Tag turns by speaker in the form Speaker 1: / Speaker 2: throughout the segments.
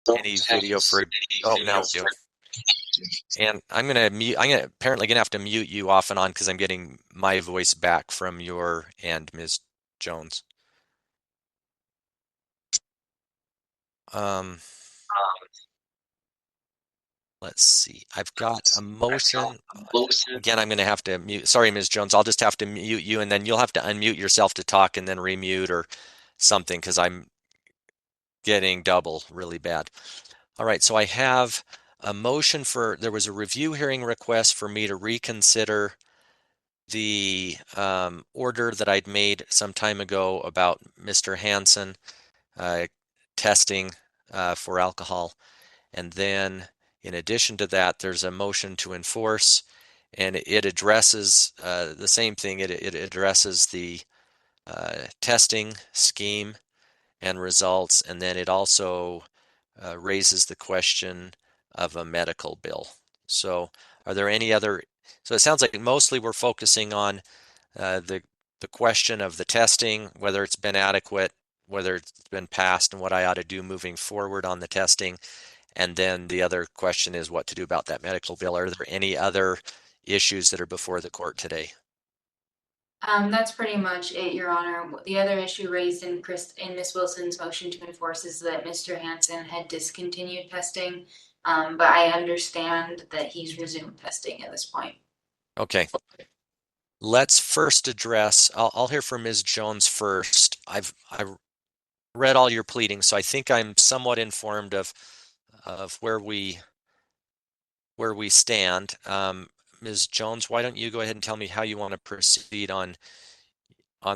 Speaker 1: any video for, oh, now we do. And I'm apparently gonna have to mute you off and on because I'm getting my voice back from your end, Ms. Jones. Um, let's see. I've got a motion. Again, I'm gonna have to mute. Sorry, Ms. Jones. I'll just have to mute you, and then you'll have to unmute yourself to talk, and then remute or something because I'm getting double really bad. All right. So I have a motion for. There was a review hearing request for me to reconsider the order that I'd made some time ago about Mr. Hansen testing for alcohol. And then in addition to that, there's a motion to enforce, and it addresses the same thing. It addresses the testing scheme and results, and then it also raises the question of a medical bill. So are there any other, so it sounds like mostly we're focusing on the question of the testing, whether it's been adequate, whether it's been passed, and what I ought to do moving forward on the testing. And then the other question is what to do about that medical bill. Are there any other issues that are before the court today?
Speaker 2: That's pretty much it, Your Honor. The other issue raised in Ms. Wilson's motion to enforce is that Mr. Hansen had discontinued testing, but I understand that he's resumed testing at this point.
Speaker 1: Okay. Let's first address, I'll hear from Ms. Jones first. I read all your pleadings, so I think I'm somewhat informed of where we stand. Ms. Jones, why don't you go ahead and tell me how you want to proceed on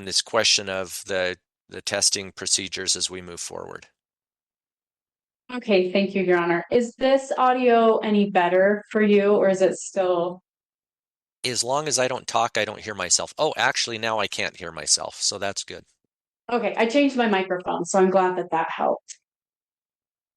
Speaker 1: this question of the testing procedures as we move forward.
Speaker 3: Okay, thank you, Your Honor. Is this audio any better for you, or is it still?
Speaker 1: As long as I don't talk, I don't hear myself. Oh, actually, now I can't hear myself, so that's good.
Speaker 3: Okay, I changed my microphone, so I'm glad that that helped.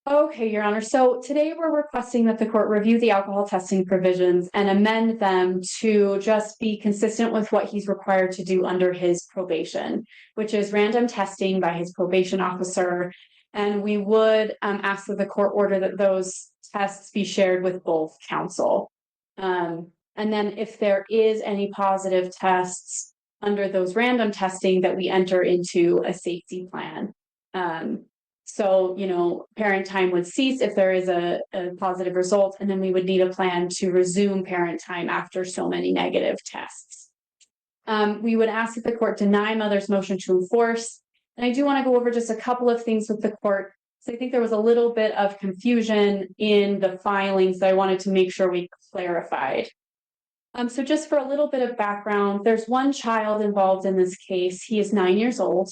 Speaker 3: Okay, Your Honor. So today we're requesting that the court review the alcohol testing provisions and amend them to just be consistent with what he's required to do under his probation, which is random testing by his probation officer. And we would ask that the court order that those tests be shared with both counsel. And then if there is any positive tests under those random testing, that we enter into a safety plan. So, parent time would cease if there is a positive result, and then we would need a plan to resume parent time after so many negative tests. We would ask that the court deny mother's motion to enforce. And I do want to go over just a couple of things with the court. So I think there was a little bit of confusion in the filings that I wanted to make sure we clarified. So just for a little bit of background, there's one child involved in this case. He is 9 years old.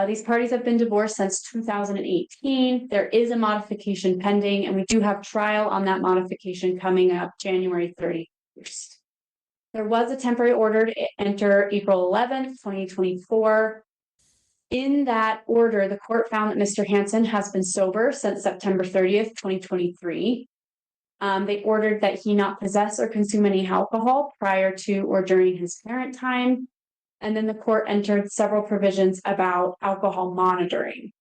Speaker 3: These parties have been divorced since 2018. There is a modification pending, and we do have trial on that modification coming up January 31st. There was a temporary order to enter April 11th, 2024. In that order, the court found that Mr. Hansen has been sober since September 30th, 2023. They ordered that he not possess or consume any alcohol prior to or during his parent time. And then the court entered several provisions about alcohol monitoring.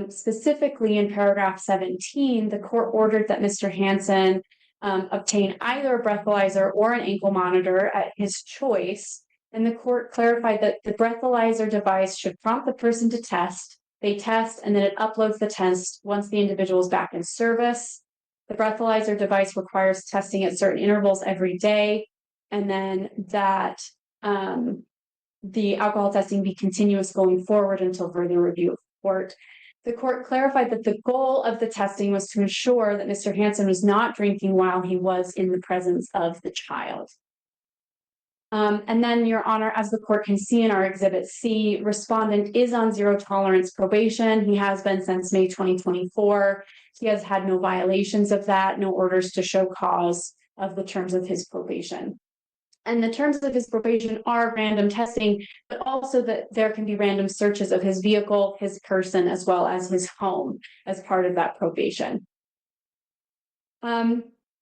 Speaker 3: Specifically in paragraph 17, the court ordered that Mr. Hansen obtain either a breathalyzer or an ankle monitor at his choice. And the court clarified that the breathalyzer device should prompt the person to test. They test, and then it uploads the test once the individual is back in service. The breathalyzer device requires testing at certain intervals every day, and then that the alcohol testing be continuous going forward until further review of the court. The court clarified that the goal of the testing was to ensure that Mr. Hansen was not drinking while he was in the presence of the child. And then, Your Honor, as the court can see in our Exhibit C, respondent is on zero tolerance probation. He has been since May 2024. He has had no violations of that, no orders to show cause of the terms of his probation. And the terms of his probation are random testing, but also that there can be random searches of his vehicle, his person, as well as his home as part of that probation.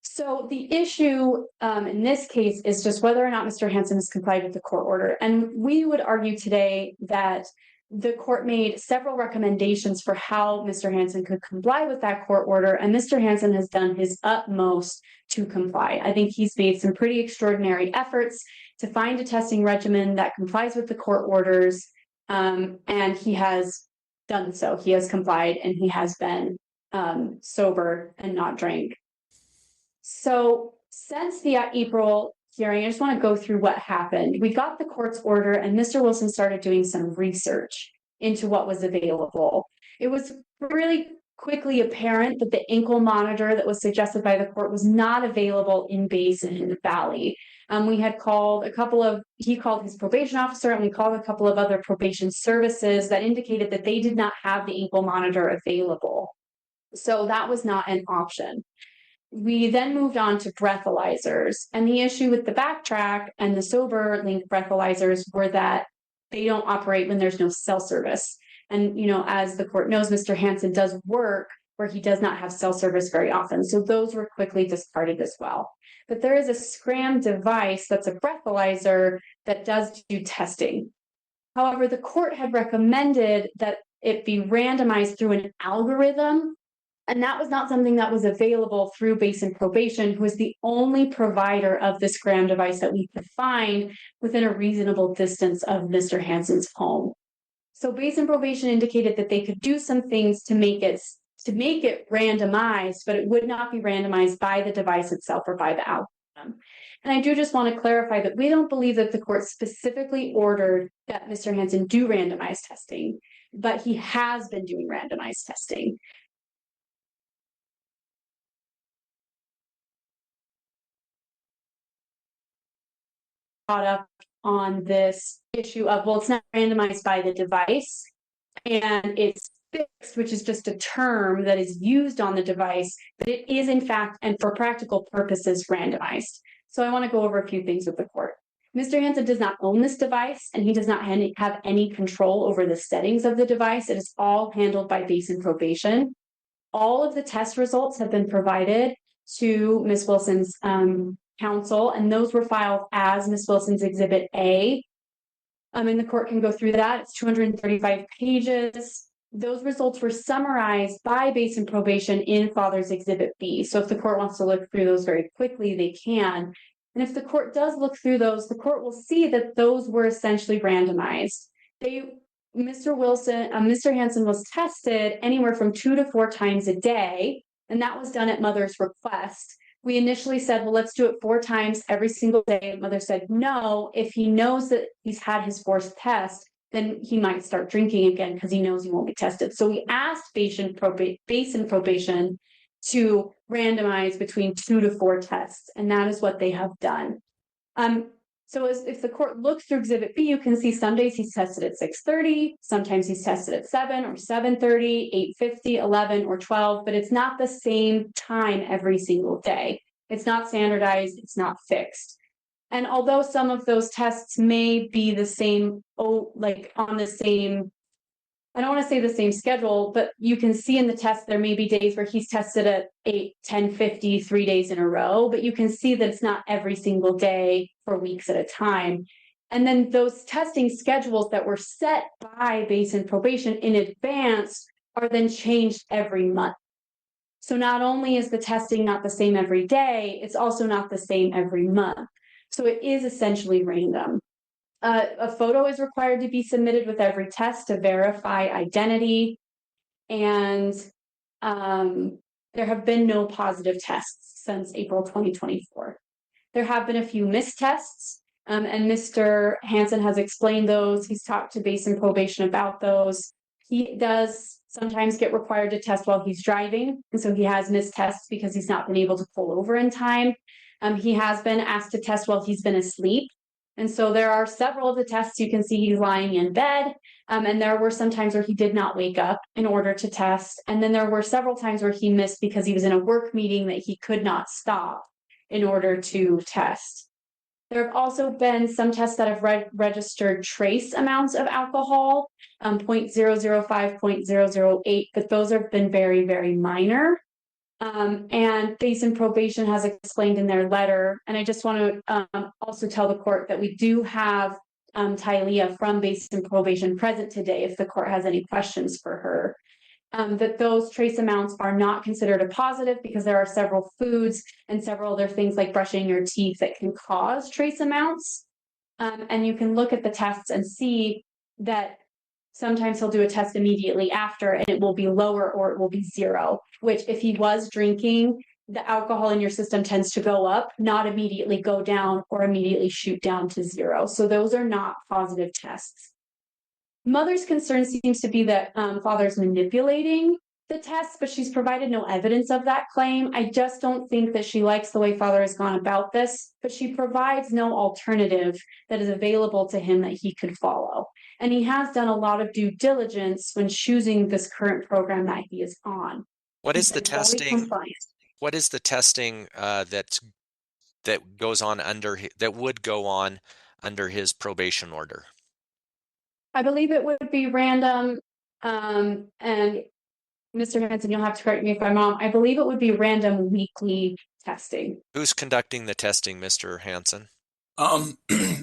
Speaker 3: So the issue in this case is just whether or not Mr. Hansen has complied with the court order. And we would argue today that the court made several recommendations for how Mr. Hansen could comply with that court order, and Mr. Hansen has done his utmost to comply. I think he's made some pretty extraordinary efforts to find a testing regimen that complies with the court orders, and he has done so. He has complied, and he has been sober and not drank. So since the April hearing, I just want to go through what happened. We got the court's order, and Mr. Wilson started doing some research into what was available. It was really quickly apparent that the ankle monitor that was suggested by the court was not available in Basin Valley. We had called he called his probation officer, and we called a couple of other probation services that indicated that they did not have the ankle monitor available. So that was not an option. We then moved on to breathalyzers, and the issue with the backtrack and the sober link breathalyzers were that they don't operate when there's no cell service. And, as the court knows, Mr. Hansen does work where he does not have cell service very often. So those were quickly discarded as well. But there is a SCRAM device that's a breathalyzer that does do testing. However, the court had recommended that it be randomized through an algorithm, and that was not something that was available through Basin Probation, who is the only provider of the SCRAM device that we could find within a reasonable distance of Mr. Hansen's home. So Basin Probation indicated that they could do some things to make it randomized, but it would not be randomized by the device itself or by the algorithm. And I do just want to clarify that we don't believe that the court specifically ordered that Mr. Hansen do randomized testing, but he has been doing randomized testing. Caught up on this issue of, well, it's not randomized by the device and it's fixed, which is just a term that is used on the device, but it is in fact, and for practical purposes, randomized. So I want to go over a few things with the court. Mr. Hansen does not own this device, and he does not have any control over the settings of the device. It is all handled by Basin Probation. All of the test results have been provided to Ms. Wilson's counsel, and those were filed as Ms. Wilson's Exhibit A. And the court can go through that. It's 235 pages. Those results were summarized by Basin Probation in Father's Exhibit B. So if the court wants to look through those very quickly, they can. And if the court does look through those, the court will see that those were essentially randomized. Mr. Hansen was tested anywhere from 2 to 4 times a day, and that was done at mother's request. We initially said, well, let's do it 4 times every single day. Mother said, no, if he knows that he's had his 4th test, then he might start drinking again because he knows he won't be tested. So we asked Basin Probation to randomize between 2 to 4 tests, and that is what they have done. So if the court looks through Exhibit B, you can see some days he's tested at 6:30, sometimes he's tested at 7 or 7:30, 8:50, 11, or 12, but it's not the same time every single day. It's not standardized, it's not fixed. And although some of those tests may be the same, on the same, I don't want to say the same schedule, but you can see in the test there may be days where he's tested at 8, 10:50, 3 days in a row, but you can see that it's not every single day for weeks at a time. And then those testing schedules that were set by Basin Probation in advance are then changed every month. So not only is the testing not the same every day, it's also not the same every month. So it is essentially random. A photo is required to be submitted with every test to verify identity, and there have been no positive tests since April 2024. There have been a few missed tests, and Mr. Hansen has explained those. He's talked to Basin Probation about those. He does sometimes get required to test while he's driving, and so he has missed tests because he's not been able to pull over in time. He has been asked to test while he's been asleep. And so there are several of the tests you can see he's lying in bed. And there were some times where he did not wake up in order to test. And then there were several times where he missed because he was in a work meeting that he could not stop in order to test. There have also been some tests that have registered trace amounts of alcohol, 0.005, 0.008, but those have been very, very minor. And Basin Probation has explained in their letter, and I just want to also tell the court that we do have Tylea from base and probation present today if the court has any questions for her. That those trace amounts are not considered a positive because there are several foods and several other things like brushing your teeth that can cause trace amounts. And you can look at the tests and see that sometimes he'll do a test immediately after and it will be lower or it will be 0, which if he was drinking, the alcohol in your system tends to go up, not immediately go down or immediately shoot down to 0. So those are not positive tests. Mother's concern seems to be that father's manipulating the tests, but she's provided no evidence of that claim. I just don't think that she likes the way father has gone about this, but she provides no alternative that is available to him that he could follow. And he has done a lot of due diligence when choosing this current program that he is on.
Speaker 1: What is the
Speaker 3: He's fully
Speaker 1: testing?
Speaker 3: compliant.
Speaker 1: What is the testing that goes on that would go on under his probation order?
Speaker 3: I believe it would be random, and Mr. Hansen, you'll have to correct me if I'm wrong. I believe it would be random weekly testing.
Speaker 1: Who's conducting the testing, Mr. Hansen?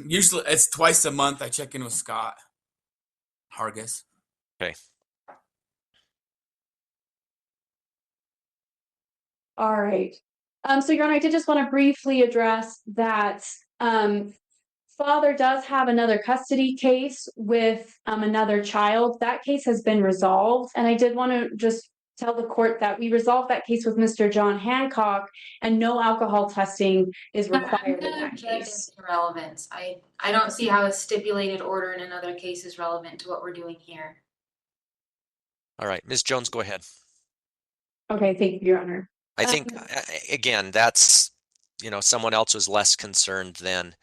Speaker 4: Usually it's twice a month. I check in with Scott Hargis.
Speaker 1: Okay.
Speaker 3: All right. So Your Honor, I did just want to briefly address that father does have another custody case with another child. That case has been resolved. And I did want to just tell the court that we resolved that case with Mr. John Hancock and no alcohol testing is required in that case.
Speaker 2: Relevance. I don't see how a stipulated order in another case is relevant to what we're doing here.
Speaker 1: All right, Ms. Jones, go ahead.
Speaker 3: Okay, thank you, Your Honor.
Speaker 1: I think, again, that's, someone else was less concerned than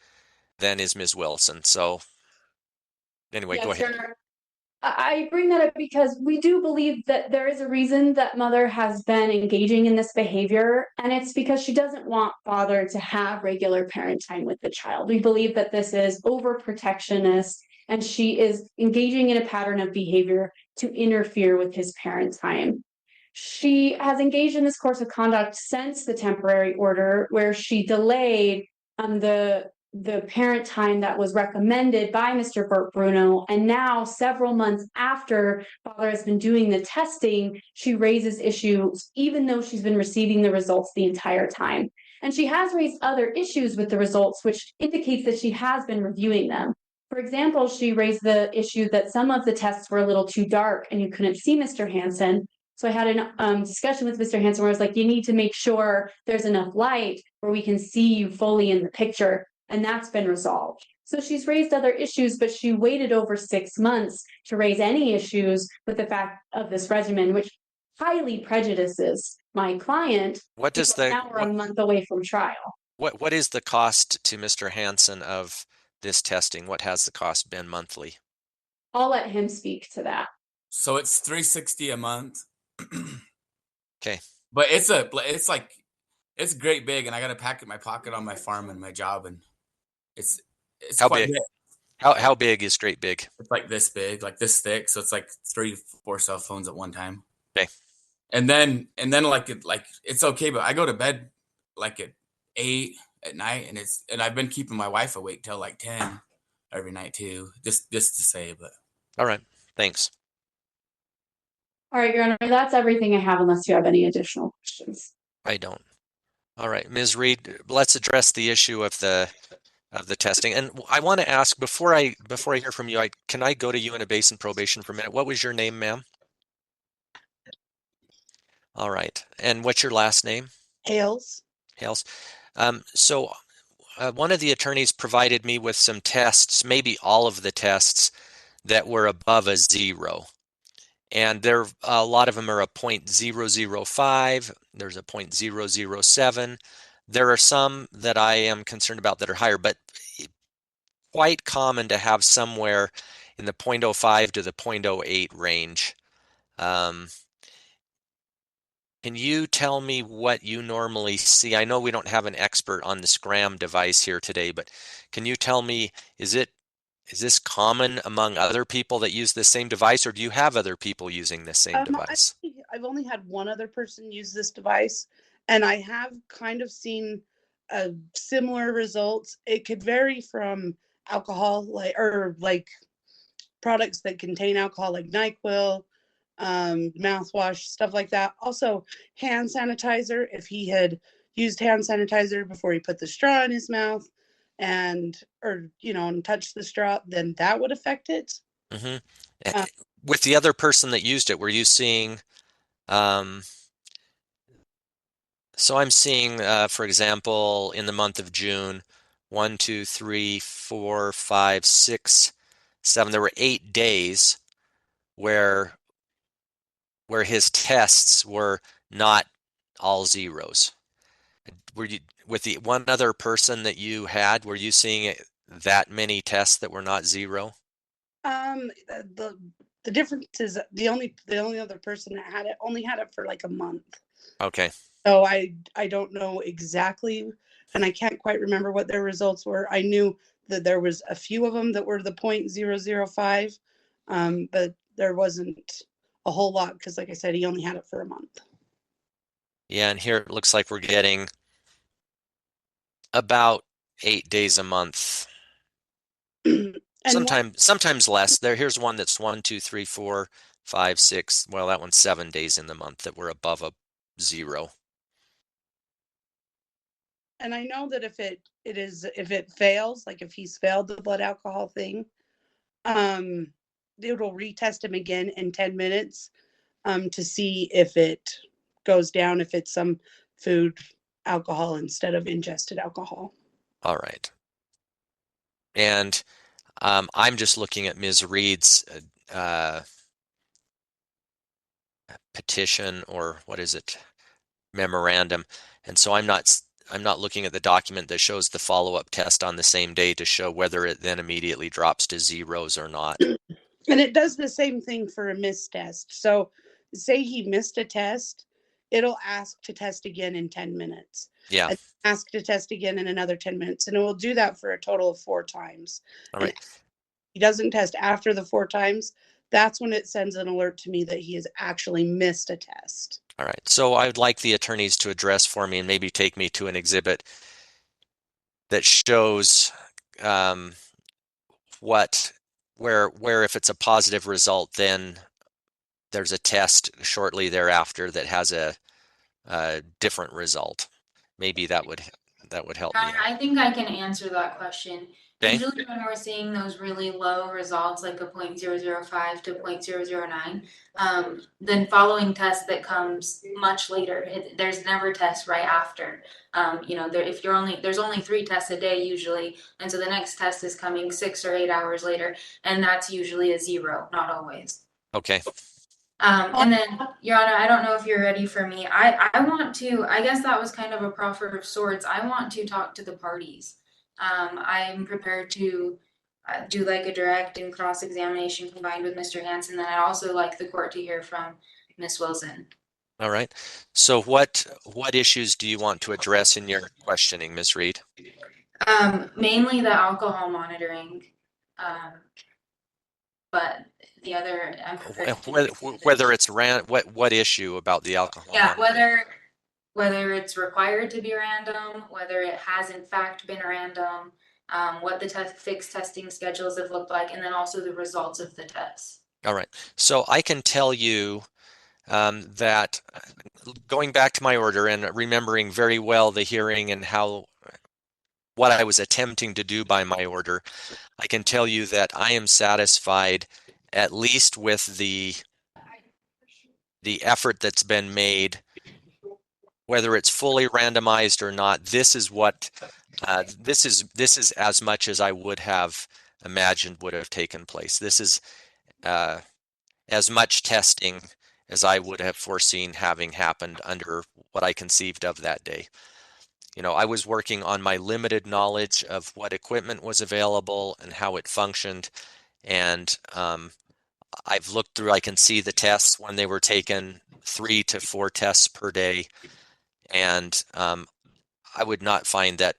Speaker 1: is Ms. Wilson. So anyway,
Speaker 3: Yes,
Speaker 1: go ahead.
Speaker 3: Your Honor. I bring that up because we do believe that there is a reason that mother has been engaging in this behavior, and it's because she doesn't want father to have regular parent time with the child. We believe that this is overprotectionist, and she is engaging in a pattern of behavior to interfere with his parent time. She has engaged in this course of conduct since the temporary order, where she delayed the parent time that was recommended by Mr. Burt Bruno. And now, several months after father has been doing the testing, she raises issues, even though she's been receiving the results the entire time. And she has raised other issues with the results, which indicates that she has been reviewing them. For example, she raised the issue that some of the tests were a little too dark and you couldn't see Mr. Hansen. So I had a discussion with Mr. Hansen where I was like, you need to make sure there's enough light where we can see you fully in the picture. And that's been resolved. So she's raised other issues, but she waited over 6 months to raise any issues with the fact of this regimen, which highly prejudices my client.
Speaker 1: What does
Speaker 3: now we're a month away from trial.
Speaker 1: What is the cost to Mr. Hansen of this testing? What has the cost been monthly?
Speaker 3: I'll let him speak to that.
Speaker 4: So it's $360 a month.
Speaker 1: Okay.
Speaker 4: But it's great big, and I got to pack it in my pocket on my farm and my job, and it's
Speaker 1: how
Speaker 4: quite
Speaker 1: big? How big is great big?
Speaker 4: It's like this big, like this thick. So it's like 3-4 cell phones at one time.
Speaker 1: Okay.
Speaker 4: And then like it's okay, but I go to bed like at 8 at night, and I've been keeping my wife awake till like 10 every night too, just to say. But
Speaker 1: all right, thanks.
Speaker 3: All right, Your Honor, that's everything I have, unless you have any additional questions.
Speaker 1: I don't. All right, Ms. Reed, let's address the issue of the testing. And I want to ask before I hear from you, can I go to you in a base and probation for a minute? What was your name, ma'am? All right, and what's your last name?
Speaker 5: Hales.
Speaker 1: Hales. So one of the attorneys provided me with some tests, maybe all of the tests that were above a 0. And a lot of them are a 0.005. There's a 0.007. There are some that I am concerned about that are higher, but quite common to have somewhere in the 0.05 to the 0.08 range. Can you tell me what you normally see? I know we don't have an expert on the Scram device here today, but can you tell me, is this common among other people that use the same device, or do you have other people using the same device?
Speaker 5: I've only had one other person use this device, and I have kind of seen similar results. It could vary from alcohol, like products that contain alcohol, like NyQuil, mouthwash, stuff like that. Also, hand sanitizer. If he had used hand sanitizer before he put the straw in his mouth, and touched the straw, then that would affect it.
Speaker 1: Mm-hmm.
Speaker 5: Uh,
Speaker 1: With the other person that used it, were you seeing? So I'm seeing, for example, in the month of June, 1, 2, 3, 4, 5, 6, 7. There were 8 days where his tests were not all zeros. Were you with the one other person that you had? Were you seeing that many tests that were not zero?
Speaker 5: The difference is the only other person that had it only had it for like a month.
Speaker 1: Okay.
Speaker 5: So I don't know exactly, and I can't quite remember what their results were. I knew that there was a few of them that were the 0.005, but there wasn't a whole lot because, like I said, he only had it for a month.
Speaker 1: Yeah, and here it looks like we're getting about 8 days a month.
Speaker 5: And
Speaker 1: Sometimes less. Here's one that's 1, 2, 3, 4, 5, 6. Well, that one's 7 days in the month that we're above a zero.
Speaker 5: and I know that if it fails, like if he's failed the blood alcohol thing, it will retest him again in 10 minutes to see if it goes down, if it's some food alcohol instead of ingested alcohol.
Speaker 1: All right. And I'm just looking at Ms. Reed's petition, or what is it, memorandum, and so I'm not looking at the document that shows the follow-up test on the same day to show whether it then immediately drops to zeros or not.
Speaker 5: And it does the same thing for a missed test. So say he missed a test, it'll ask to test again in 10 minutes.
Speaker 1: Yeah.
Speaker 5: And ask to test again in another 10 minutes. And it will do that for a total of 4 times.
Speaker 1: All right.
Speaker 5: And if he doesn't test after the 4 times, that's when it sends an alert to me that he has actually missed a test.
Speaker 1: All right. So I would like the attorneys to address for me and maybe take me to an exhibit that shows where if it's a positive result, then there's a test shortly thereafter that has a different result. Maybe that would help me out.
Speaker 2: I think I can answer that question.
Speaker 1: Okay.
Speaker 2: Usually when we're seeing those really low results, like a 0.005 to 0.009, then following test that comes much later, there's never tests right after. There's only 3 tests a day usually, and so the next test is coming 6 or 8 hours later, and that's usually a 0, not always.
Speaker 1: Okay.
Speaker 2: And then, Your Honor, I don't know if you're ready for me. I guess that was kind of a proffer of sorts. I want to talk to the parties. I'm prepared to do like a direct and cross-examination combined with Mr. Hansen. Then I'd also like the court to hear from Ms. Wilson.
Speaker 1: All right. So what issues do you want to address in your questioning, Ms. Reed?
Speaker 2: Mainly the alcohol monitoring, but the other, I'm prepared
Speaker 1: whether it's what issue about the alcohol?
Speaker 2: Yeah, whether it's required to be random, whether it has in fact been random, what the fixed testing schedules have looked like, and then also the results of the tests.
Speaker 1: All right. So I can tell you that going back to my order and remembering very well the hearing and what I was attempting to do by my order, I can tell you that I am satisfied at least with the effort that's been made, whether it's fully randomized or not. This is what this is as much as I would have imagined would have taken place. This is as much testing as I would have foreseen having happened under what I conceived of that day. I was working on my limited knowledge of what equipment was available and how it functioned, and I've looked through, I can see the tests when they were taken, 3 to 4 tests per day, and I would not find that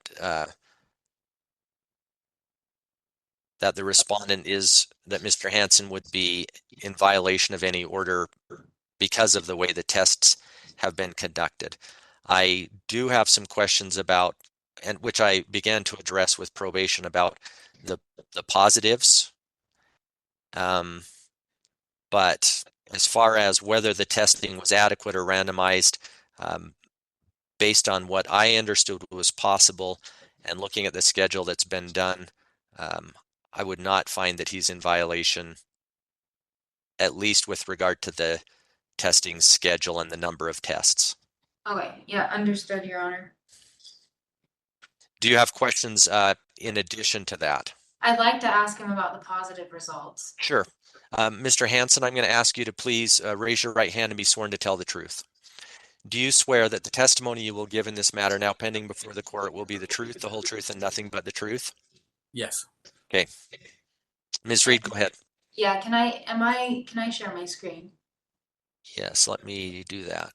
Speaker 1: that the respondent that Mr. Hansen would be in violation of any order because of the way the tests have been conducted. I do have some questions about and which I began to address with probation about the positives. But as far as whether the testing was adequate or randomized, based on what I understood was possible and looking at the schedule that's been done, I would not find that he's in violation, at least with regard to the testing schedule and the number of tests.
Speaker 2: Okay, yeah, understood, Your Honor.
Speaker 1: Do you have questions in addition to that?
Speaker 2: I'd like to ask him about the positive results.
Speaker 1: Sure. Mr. Hansen, I'm going to ask you to please raise your right hand and be sworn to tell the truth. Do you swear that the testimony you will give in this matter now pending before the court will be the truth, the whole truth, and nothing but the truth?
Speaker 4: Yes.
Speaker 1: Okay. Ms. Reed, go ahead.
Speaker 2: Yeah, can I share my screen?
Speaker 1: Yes, let me do that.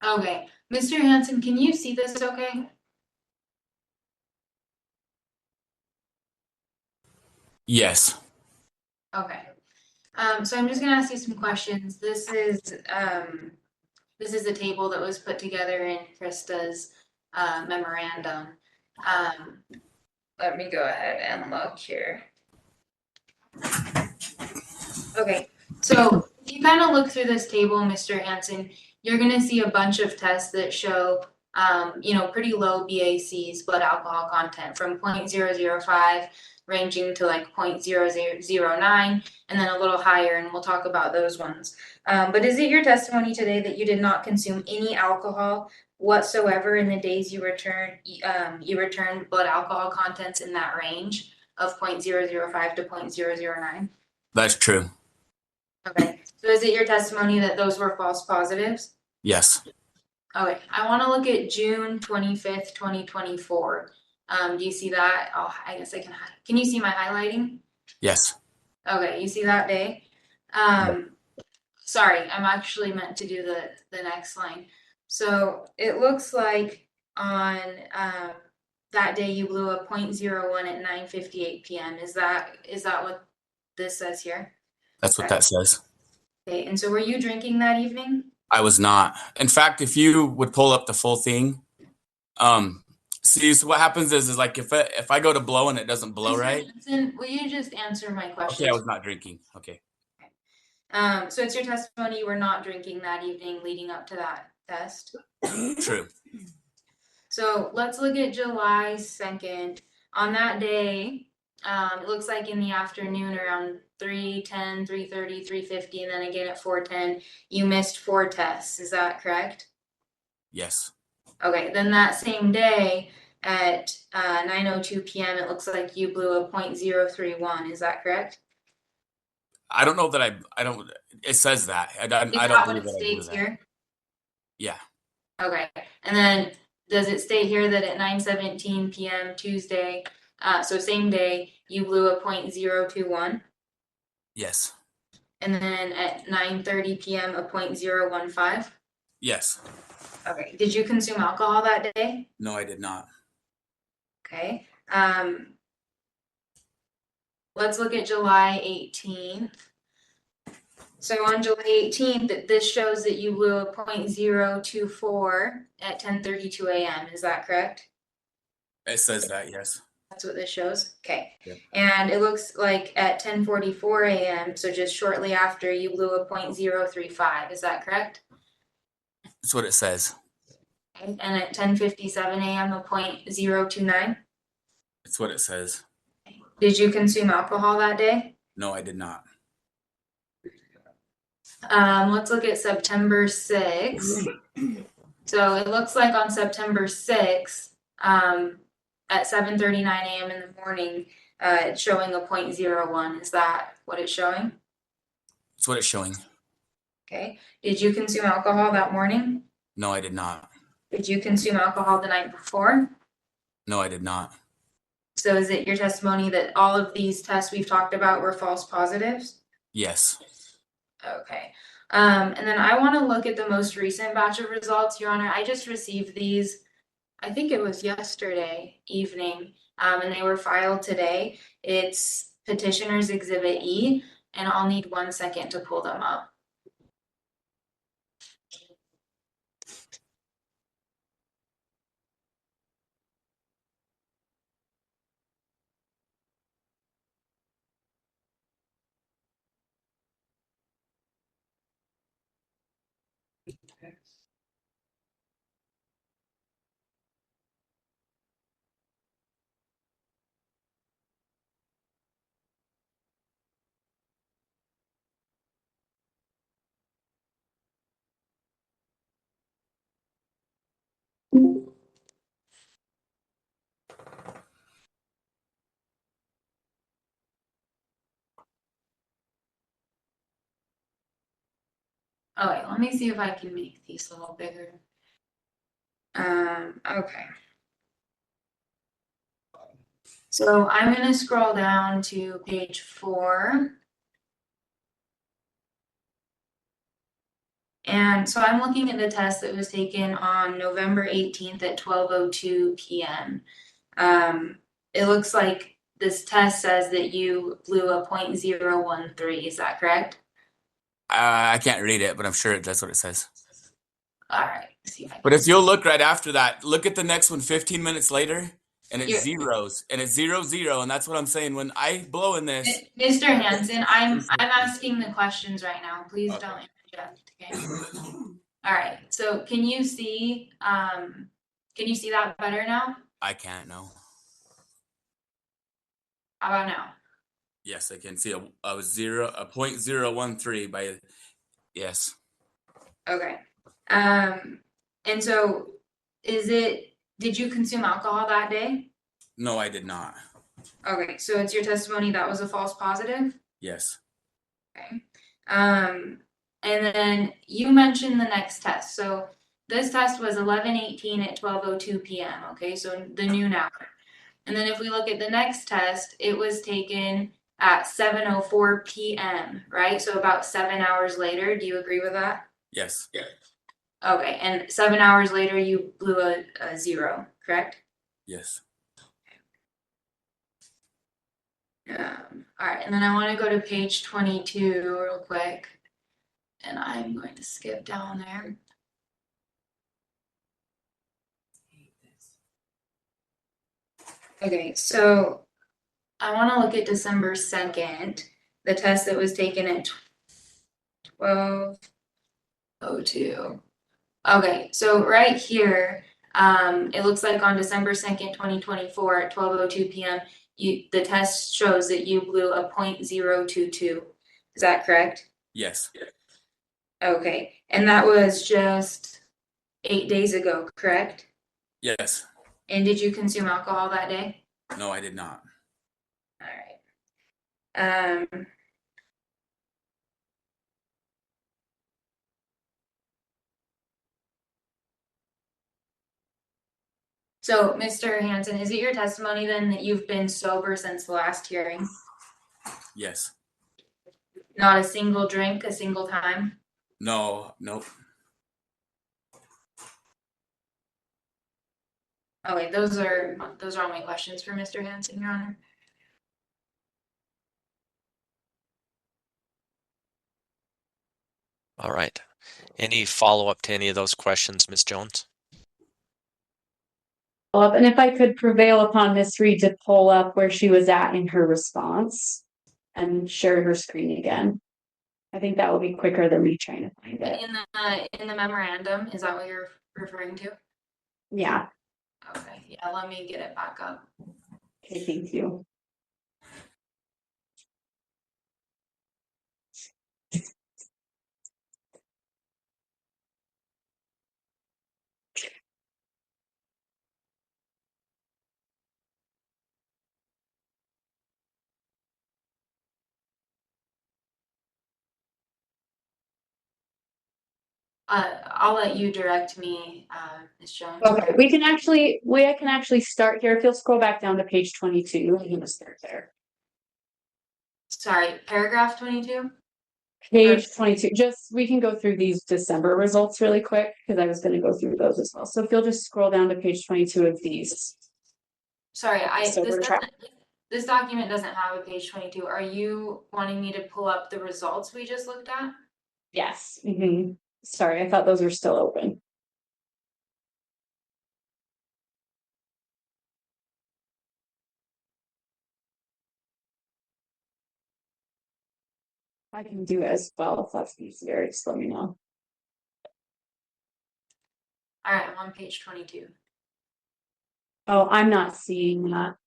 Speaker 2: Okay, Mr. Hansen, can you see this okay?
Speaker 4: Yes.
Speaker 2: Okay. So I'm just gonna ask you some questions. This is a table that was put together in Krista's memorandum. Let me go ahead and look here. Okay, so if you kind of look through this table, Mr. Hansen, you're gonna see a bunch of tests that show pretty low BACs, blood alcohol content, from 0.005 ranging to like 0.0009, and then a little higher, and we'll talk about those ones. But is it your testimony today that you did not consume any alcohol whatsoever in the days you returned blood alcohol contents in that range of 0.005 to 0.009?
Speaker 4: That's true.
Speaker 2: Okay, so is it your testimony that those were false positives?
Speaker 4: Yes.
Speaker 2: Okay, I want to look at June 25th, 2024. Do you see that? Oh, I guess I can you see my highlighting?
Speaker 4: Yes.
Speaker 2: Okay, you see that day? Sorry, I'm actually meant to do the next line. So it looks like on that day you blew a 0.01 at 9:58 p.m. Is that what this says here?
Speaker 4: That's what that says.
Speaker 2: Okay, and so were you drinking that evening?
Speaker 4: I was not. In fact, if you would pull up the full thing, see, so what happens is like if I go to blow and it doesn't blow
Speaker 2: Mr.
Speaker 4: right.
Speaker 2: Hansen, will you just answer my question?
Speaker 4: Okay, I was not drinking. Okay.
Speaker 2: So it's your testimony you were not drinking that evening leading up to that test?
Speaker 4: True.
Speaker 2: So let's look at July 2nd. On that day, it looks like in the afternoon around 3:10, 3:30, 3:50, and then again at 4:10, you missed 4 tests. Is that correct?
Speaker 4: Yes.
Speaker 2: Okay, then that same day at 9:02 p.m., it looks like you blew a 0.031. Is that correct?
Speaker 4: I don't know that I don't. It says that. I don't believe that I do that.
Speaker 2: Here?
Speaker 4: Yeah.
Speaker 2: Okay, and then does it state here that at 9:17 p.m. Tuesday, so same day, you blew a 0.021?
Speaker 4: Yes.
Speaker 2: And then at 9:30 p.m. a 0.015?
Speaker 4: Yes.
Speaker 2: Okay, did you consume alcohol that day?
Speaker 4: No, I did not.
Speaker 2: Okay, let's look at July 18th. So on July 18th, this shows that you blew a 0.024 at 10:32 a.m. Is that correct?
Speaker 4: It says that, yes.
Speaker 2: That's what this shows? Okay.
Speaker 4: Yeah.
Speaker 2: And it looks like at 10:44 a.m., so just shortly after, you blew a 0.035. Is that correct?
Speaker 4: That's what it says.
Speaker 2: Okay. And at 10:57 a.m., a 0.029?
Speaker 4: That's what it says.
Speaker 2: Did you consume alcohol that day?
Speaker 4: No, I did not.
Speaker 2: Let's look at September 6th. So it looks like on September 6th, at 7:39 a.m. in the morning, it's showing a 0.01. Is that what it's showing?
Speaker 4: That's what it's showing.
Speaker 2: Okay. Did you consume alcohol that morning?
Speaker 4: No, I did not.
Speaker 2: Did you consume alcohol the night before?
Speaker 4: No, I did not.
Speaker 2: So is it your testimony that all of these tests we've talked about were false positives?
Speaker 4: Yes.
Speaker 2: Okay. And then I want to look at the most recent batch of results, Your Honor. I just received these, I think it was yesterday evening, and they were filed today. It's Petitioner's Exhibit E, and I'll need 1 second to pull them up. Oh, wait, let me see if I can make these a little bigger. Okay. So I'm gonna scroll down to page 4. And so I'm looking at the test that was taken on November 18th at 12:02 p.m. It looks like this test says that you blew a 0.013. Is that correct?
Speaker 4: I can't read it, but I'm sure that's what it says.
Speaker 2: All right. See if I
Speaker 4: But
Speaker 2: can.
Speaker 4: if you'll look right after that, look at the next one 15 minutes later, and it's
Speaker 2: Yeah.
Speaker 4: zeros, and it's 0, 0, and that's what I'm saying. When I blow in this,
Speaker 2: Mr. Hansen, I'm asking the questions right now. Please
Speaker 4: Okay.
Speaker 2: don't interject. Okay. All right. So can you see that better now?
Speaker 4: I can't know.
Speaker 2: How about now?
Speaker 4: Yes, I can see a 0.013 by yes.
Speaker 2: Okay. And so did you consume alcohol that day?
Speaker 4: No, I did not.
Speaker 2: Okay, so it's your testimony that was a false positive?
Speaker 4: Yes.
Speaker 2: Okay. And then you mentioned the next test. So this test was 11:18 at 12:02 p.m. Okay, so the noon hour. And then if we look at the next test, it was taken at 7:04 p.m., right? So about 7 hours later. Do you agree with that?
Speaker 4: Yes.
Speaker 2: Okay, and 7 hours later, you blew a 0, correct?
Speaker 4: Yes.
Speaker 2: All right, and then I want to go to page 22 real quick, and I'm going to skip down there. Okay, so I want to look at December 2nd, the test that was taken at 12:02. Okay, so right here, it looks like on December 2nd, 2024 at 12:02 p.m., the test shows that you blew a 0.022. Is that correct?
Speaker 4: Yes.
Speaker 2: Okay, and that was just 8 days ago, correct?
Speaker 4: Yes.
Speaker 2: And did you consume alcohol that day?
Speaker 4: No, I did not.
Speaker 2: All right. So, Mr. Hansen, is it your testimony then that you've been sober since the last hearing?
Speaker 4: Yes.
Speaker 2: Not a single drink, a single time?
Speaker 4: No. Nope.
Speaker 2: Okay, those are all my questions for Mr. Hansen, Your Honor.
Speaker 1: All right. Any follow-up to any of those questions, Ms. Jones?
Speaker 3: And if I could prevail upon Miss Reed to pull up where she was at in her response and share her screen again. I think that will be quicker than me trying to find it.
Speaker 2: In the memorandum, is that what you're referring to?
Speaker 3: Yeah.
Speaker 2: Okay, yeah, let me get it back up.
Speaker 3: Okay, thank you.
Speaker 2: I'll let you direct me, Ms. Jones.
Speaker 3: Okay, we can actually start here. If you'll scroll back down to page 22, we can start there.
Speaker 2: Sorry, paragraph 22?
Speaker 3: Page 22, we can go through these December results really quick, because I was gonna go through those as well. So if you'll just scroll down to page 22 of these.
Speaker 2: Sorry,
Speaker 3: So we're
Speaker 2: this document doesn't have a page 22. Are you wanting me to pull up the results we just looked at?
Speaker 3: Yes. Sorry, I thought those were still open. I can do it as well if that's easier. Just let me know.
Speaker 2: All right, I'm on page 22.
Speaker 3: Oh, I'm not seeing that.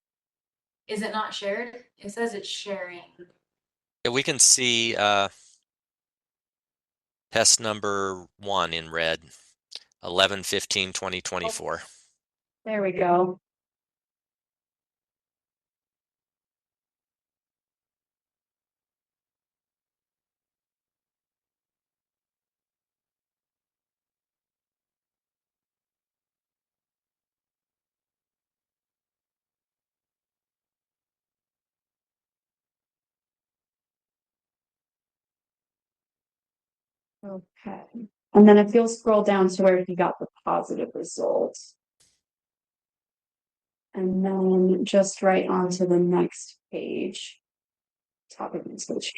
Speaker 2: Is it not shared? It says it's sharing.
Speaker 1: Yeah, we can see test number 1 in red, 11/15/2024.
Speaker 3: There we go. Okay. And then if you'll scroll down to where he got the positive results. And then just right onto the next page. Topic page.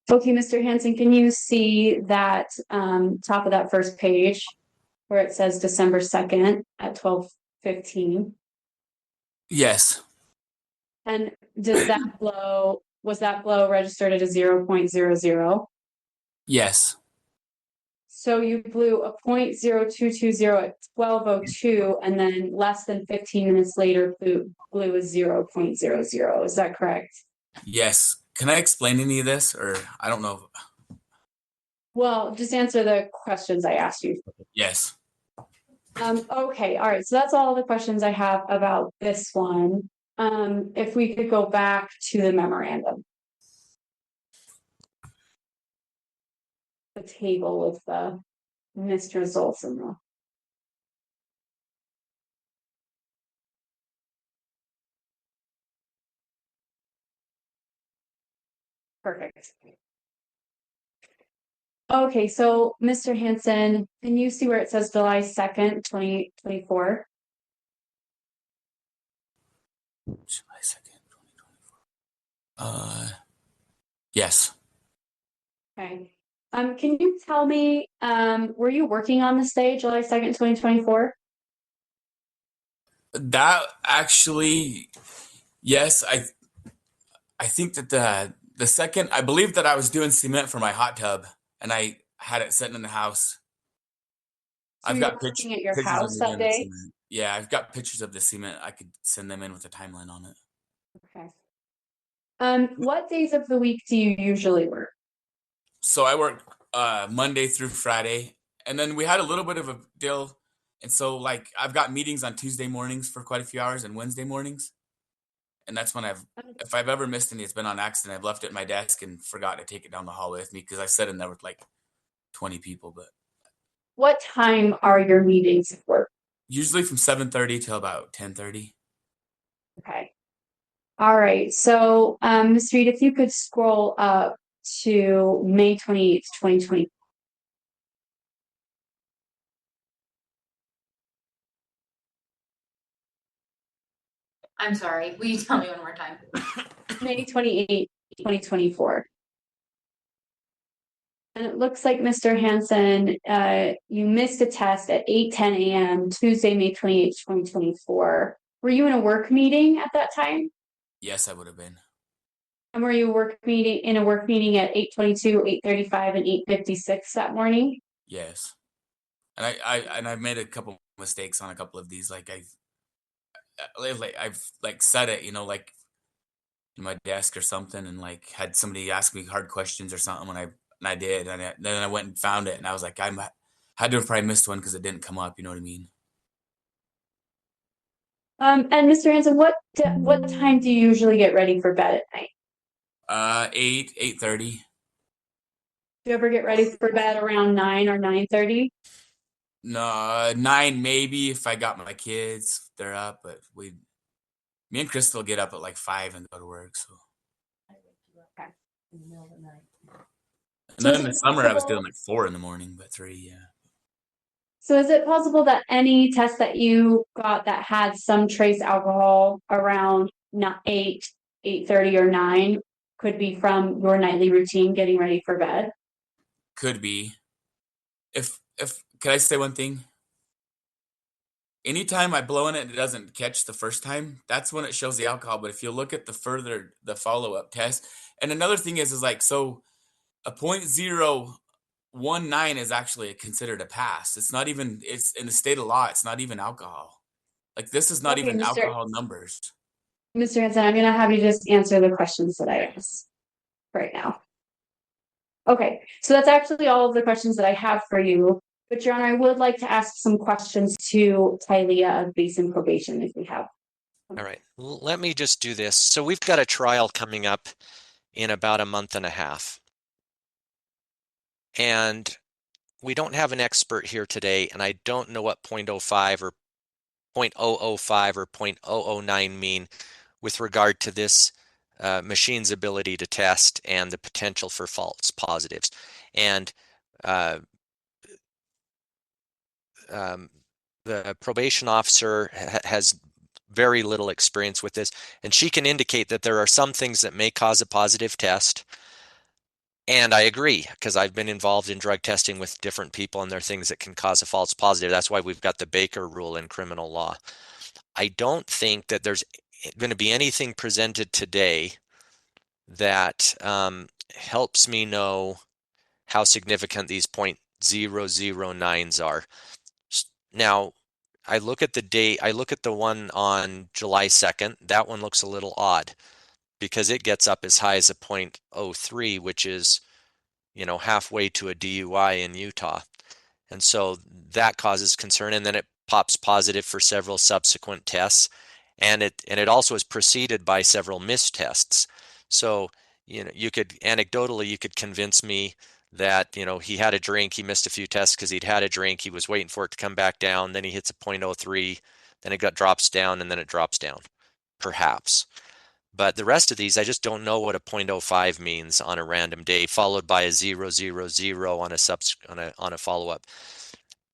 Speaker 3: Okay, Mr. Hansen, can you see that top of that first page where it says December 2nd at 12:15?
Speaker 4: Yes.
Speaker 3: And was that blow registered at a 0.00?
Speaker 4: Yes.
Speaker 3: So you blew a 0.0220 at 12:02, and then less than 15 minutes later blew a 0.00. Is that correct?
Speaker 4: Yes. Can I explain any of this, or I don't know?
Speaker 3: Well, just answer the questions I asked you.
Speaker 4: Yes.
Speaker 3: Okay, all right. So that's all the questions I have about this one. If we could go back to the memorandum. The table with the missed results in the. Perfect. Okay, so Mr. Hansen, can you see where it says July 2nd, 2024?
Speaker 4: July 2nd, 2024. Yes.
Speaker 3: Okay. Can you tell me, were you working on this day, July 2nd, 2024?
Speaker 4: That actually, yes, I think that the second, I believe that I was doing cement for my hot tub, and I had it sitting in the house.
Speaker 3: So
Speaker 4: I've
Speaker 3: you were
Speaker 4: got
Speaker 3: working at your
Speaker 4: pictures of
Speaker 3: house
Speaker 4: me
Speaker 3: that
Speaker 4: doing the
Speaker 3: day?
Speaker 4: cement. Yeah, I've got pictures of the cement. I could send them in with a timeline on it.
Speaker 3: Okay. What days of the week do you usually work?
Speaker 4: So I work Monday through Friday, and then we had a little bit of a deal, and so like I've got meetings on Tuesday mornings for quite a few hours and Wednesday mornings, and that's when if I've ever missed any, it's been on accident. I've left it at my desk and forgot to take it down the hall with me because I sat in there with like 20 people, but
Speaker 3: What time are your meetings at work?
Speaker 4: usually from 7:30 till about 10:30.
Speaker 3: Okay. All right. So, Ms. Reed, if you could scroll up to May 28th, 2020.
Speaker 2: I'm sorry, will you tell me one more time?
Speaker 3: May 28th, 2024. And it looks like Mr. Hansen, you missed a test at 8:10 a.m. Tuesday, May 28th, 2024. Were you in a work meeting at that time?
Speaker 4: Yes, I would have been.
Speaker 3: And were you in a work meeting at 8:22, 8:35, and 8:56 that morning?
Speaker 4: Yes, and I've made a couple mistakes on a couple of these. Like I've like said it, like in my desk or something, and like had somebody ask me hard questions or something when I did, and then I went and found it, and I was like, had to have probably missed one because it didn't come up. You know what I mean?
Speaker 3: And Mr. Hansen, what time do you usually get ready for bed at night?
Speaker 4: 8:30.
Speaker 3: Do you ever get ready for bed around 9 or 9:30?
Speaker 4: No, 9 maybe if I got my kids, they're up. But me and Krista will get up at like 5 and go to work. So.
Speaker 3: Okay.
Speaker 4: And then in the summer, I was doing like 4 in the morning, but 3, yeah.
Speaker 3: So is it possible that any test that you got that had some trace alcohol around not 8, 8:30 or 9 could be from your nightly routine getting ready for bed?
Speaker 4: Could be. If Can I say one thing? Anytime I blow in it and it doesn't catch the first time, that's when it shows the alcohol. But if you look at the follow-up test, and another thing is like, so a 0.019 is actually considered a pass. It's not even, it's in the state of law, it's not even alcohol. Like this is not
Speaker 3: Okay,
Speaker 4: even alcohol numbers.
Speaker 3: Mr. Hansen, I'm gonna have you just answer the questions that I asked right now. Okay, so that's actually all of the questions that I have for you. But Your Honor, I would like to ask some questions to Tylea of Basin Probation if we have.
Speaker 1: All right, let me just do this. So we've got a trial coming up in about a month and a half. And we don't have an expert here today, and I don't know what 0.05 or 0.005 or 0.009 mean with regard to this machine's ability to test and the potential for false positives. And the probation officer has very little experience with this, and she can indicate that there are some things that may cause a positive test. And I agree, because I've been involved in drug testing with different people, and there are things that can cause a false positive. That's why we've got the Baker rule in criminal law. I don't think that there's going to be anything presented today that helps me know how significant these 0.009s are. Now, I look at the date, I look at the one on July 2nd. That one looks a little odd because it gets up as high as a 0.03, which is, halfway to a DUI in Utah. And so that causes concern. And then it pops positive for several subsequent tests. And it also is preceded by several missed tests. So, you could anecdotally, convince me that, he had a drink, he missed a few tests because he'd had a drink, he was waiting for it to come back down, then he hits a 0.03, then it drops down, and then it drops down, perhaps. But the rest of these, I just don't know what a 0.05 means on a random day, followed by a 000 on a follow-up,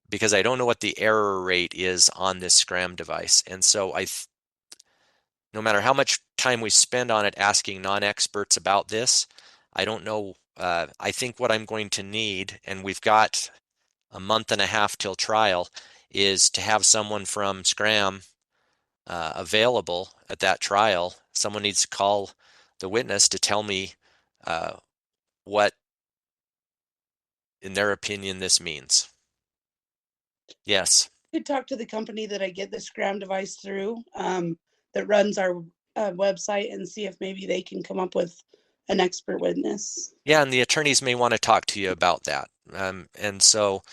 Speaker 1: because I don't know what the error rate is on this Scram device. And so no matter how much time we spend on it asking non-experts about this, I don't know. I think what I'm going to need, and we've got a month and a half till trial, is to have someone from Scram available at that trial. Someone needs to call the witness to tell me what, in their opinion, this means. Yes.
Speaker 5: I could talk to the company that I get the Scram device through, that runs our website, and see if maybe they can come up with an expert witness.
Speaker 1: Yeah, and the attorneys may want to talk to you about that. And so,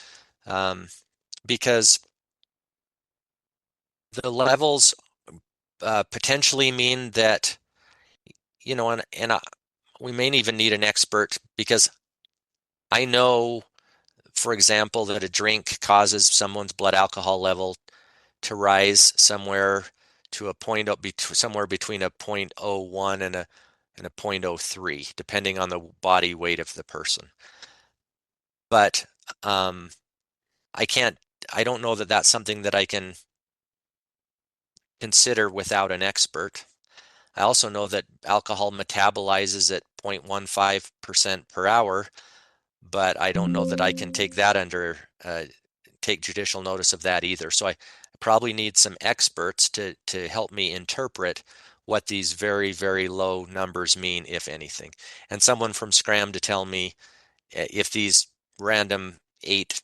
Speaker 1: because the levels potentially mean that, we may even need an expert, because I know, for example, that a drink causes someone's blood alcohol level to rise somewhere to a point somewhere between a 0.01 and a 0.03, depending on the body weight of the person. But I don't know that that's something that I can consider without an expert. I also know that alcohol metabolizes at 0.15% per hour, but I don't know that I can take judicial notice of that either. So I probably need some experts to help me interpret what these very, very low numbers mean, if anything. And someone from Scram to tell me if these random 8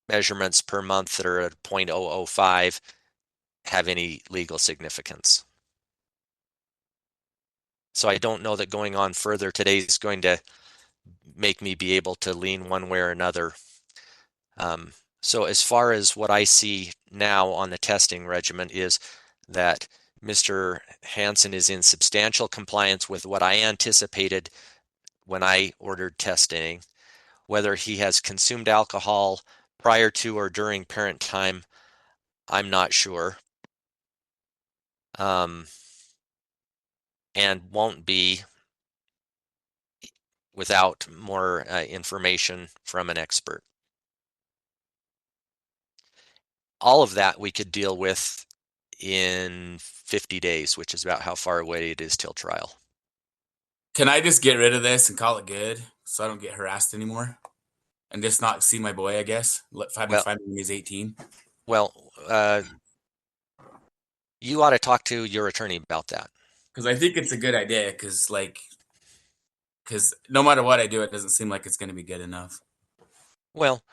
Speaker 1: measurements per month that are at 0.005 have any legal significance. So I don't know that going on further today is going to make me be able to lean one way or another. So as far as what I see now on the testing regimen is that Mr. Hansen is in substantial compliance with what I anticipated when I ordered testing. Whether he has consumed alcohol prior to or during parent time, I'm not sure. And won't be without more information from an expert. All of that we could deal with in 50 days, which is about how far away it is till trial.
Speaker 4: Can I just get rid of this and call it good so I don't get harassed anymore? And just not see my boy, I guess? Find him when he's 18?
Speaker 1: Well, you ought to talk to your attorney about that.
Speaker 4: Because I think it's a good idea, because no matter what I do, it doesn't seem like it's going to be good enough.
Speaker 1: Well,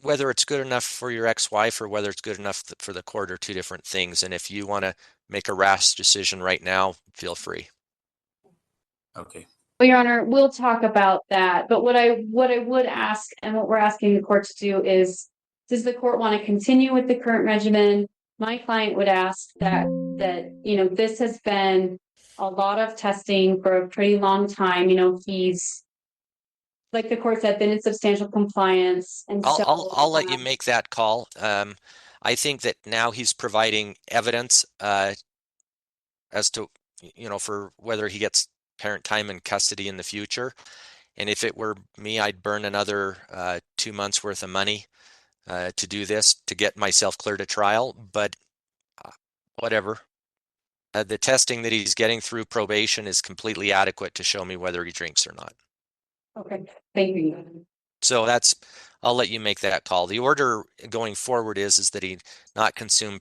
Speaker 1: whether it's good enough for your ex-wife or whether it's good enough for the court are two different things. And if you want to make a rash decision right now, feel free.
Speaker 4: Okay.
Speaker 3: Well, Your Honor, we'll talk about that. But what I would ask, and what we're asking the court to do is, does the court want to continue with the current regimen? My client would ask that this has been a lot of testing for a pretty long time. He's, like the court said, been in substantial compliance, and
Speaker 1: I'll let you make that call. I think that now he's providing evidence as to for whether he gets parent time and custody in the future. And if it were me, I'd burn another 2 months worth of money to do this to get myself clear to trial. But whatever. The testing that he's getting through probation is completely adequate to show me whether he drinks or not.
Speaker 3: Okay, thank you.
Speaker 1: So I'll let you make that call. The order going forward is that he not consume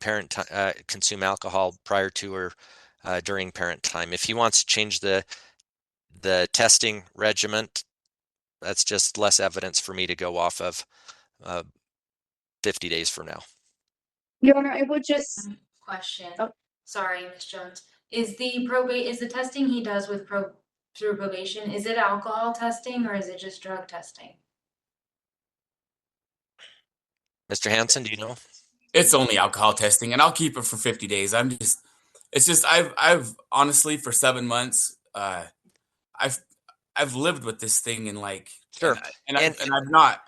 Speaker 1: alcohol prior to or during parent time. If he wants to change the testing regimen, that's just less evidence for me to go off of 50 days from now.
Speaker 3: Your Honor, I would just
Speaker 2: Question.
Speaker 3: Oh.
Speaker 2: Sorry, Ms. Jones. Is the testing he does with through probation, is it alcohol testing or is it just drug testing?
Speaker 1: Mr. Hansen, do you know?
Speaker 4: It's only alcohol testing, and I'll keep it for 50 days. I've honestly, for 7 months, I've lived with this thing and
Speaker 1: Sure.
Speaker 4: and I've not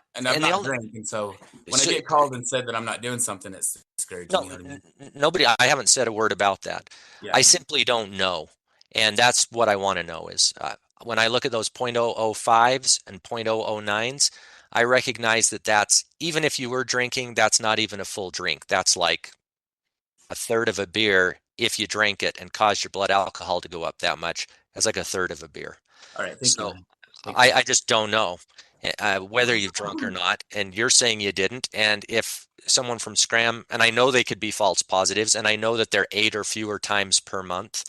Speaker 4: drinking. So when I get called and said that I'm not doing something, it's discouraging.
Speaker 1: No,
Speaker 4: you know what I mean?
Speaker 1: nobody, I haven't said a word about that.
Speaker 4: Yeah.
Speaker 1: I simply don't know. And that's what I want to know is when I look at those .005s and .009s, I recognize that that's, even if you were drinking, that's not even a full drink. That's like a third of a beer if you drank it and caused your blood alcohol to go up that much. That's like a third of a beer.
Speaker 4: All right. Thank you.
Speaker 1: I just don't know whether you've drunk or not. And you're saying you didn't. And if someone from Scram, and I know they could be false positives, and I know that they're 8 or fewer times per month,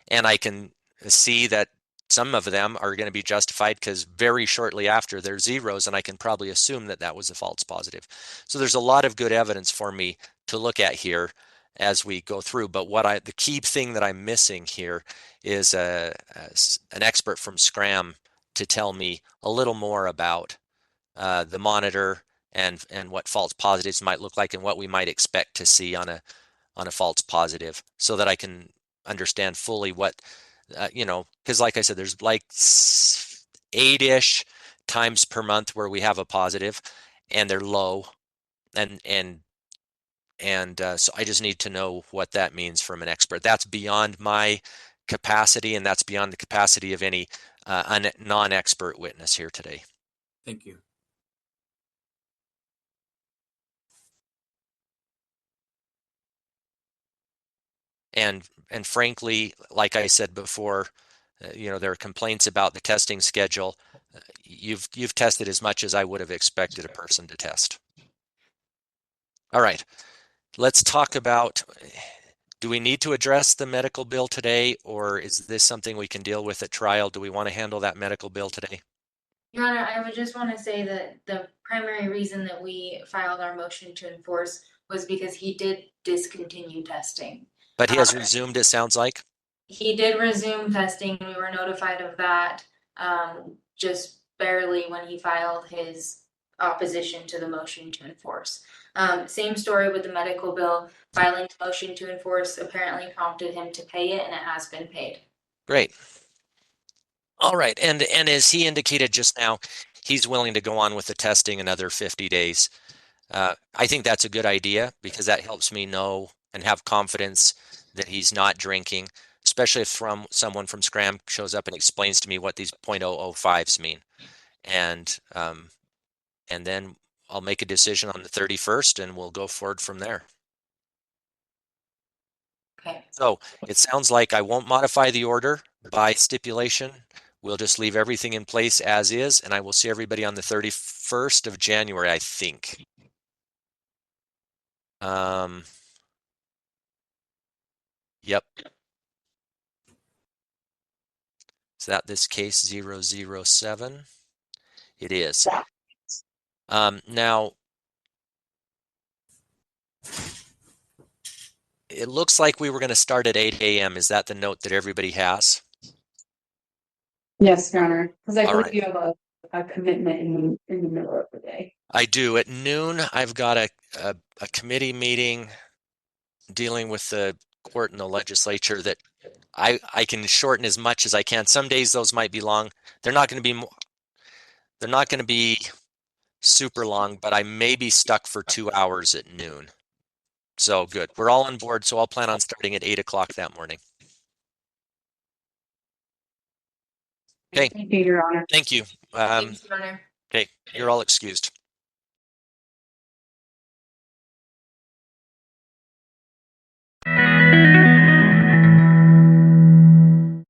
Speaker 1: and I can see that some of them are going to be justified because very shortly after they're zeros, and I can probably assume that that was a false positive. So there's a lot of good evidence for me to look at here as we go through. But the key thing that I'm missing here is an expert from Scram to tell me a little more about the monitor and what false positives might look like and what we might expect to see on a false positive, so that I can understand fully what because like I said, there's like 8-ish times per month where we have a positive and they're low, and so I just need to know what that means from an expert. That's beyond my capacity, and that's beyond the capacity of any non-expert witness here today.
Speaker 4: Thank you.
Speaker 1: And frankly, like I said before, there are complaints about the testing schedule. You've tested as much as I would have expected a person to test. All right, let's talk about, do we need to address the medical bill today, or is this something we can deal with at trial? Do we want to handle that medical bill today?
Speaker 2: Your Honor, I would just want to say that the primary reason that we filed our motion to enforce was because he did discontinue testing.
Speaker 1: But he has resumed, it sounds like?
Speaker 2: He did resume testing. We were notified of that just barely when he filed his opposition to the motion to enforce. Same story with the medical bill. Filing the motion to enforce apparently prompted him to pay it, and it has been paid.
Speaker 1: Great. All right, and as he indicated just now, he's willing to go on with the testing another 50 days. I think that's a good idea because that helps me know and have confidence that he's not drinking, especially if someone from Scram shows up and explains to me what these .005s mean. And then I'll make a decision on the 31st and we'll go forward from there.
Speaker 2: Okay.
Speaker 1: So it sounds like I won't modify the order by stipulation. We'll just leave everything in place as is, and I will see everybody on the 31st of January, I think. Yep. Is that this case 007? It is. Now, it looks like we were going to start at 8 a.m. Is that the note that everybody has?
Speaker 3: Yes, Your Honor, because I
Speaker 1: All
Speaker 3: believe
Speaker 1: right.
Speaker 3: you have a commitment in the middle of the day.
Speaker 1: I do. At noon, I've got a committee meeting dealing with the court and the legislature that I can shorten as much as I can. Some days those might be long. They're not going to be super long, but I may be stuck for 2 hours at noon. So good. We're all on board, so I'll plan on starting at 8 o'clock that morning. Okay.
Speaker 3: Thank you, Your Honor.
Speaker 1: Thank you.
Speaker 2: Thanks, Your Honor.
Speaker 1: Okay, you're all excused.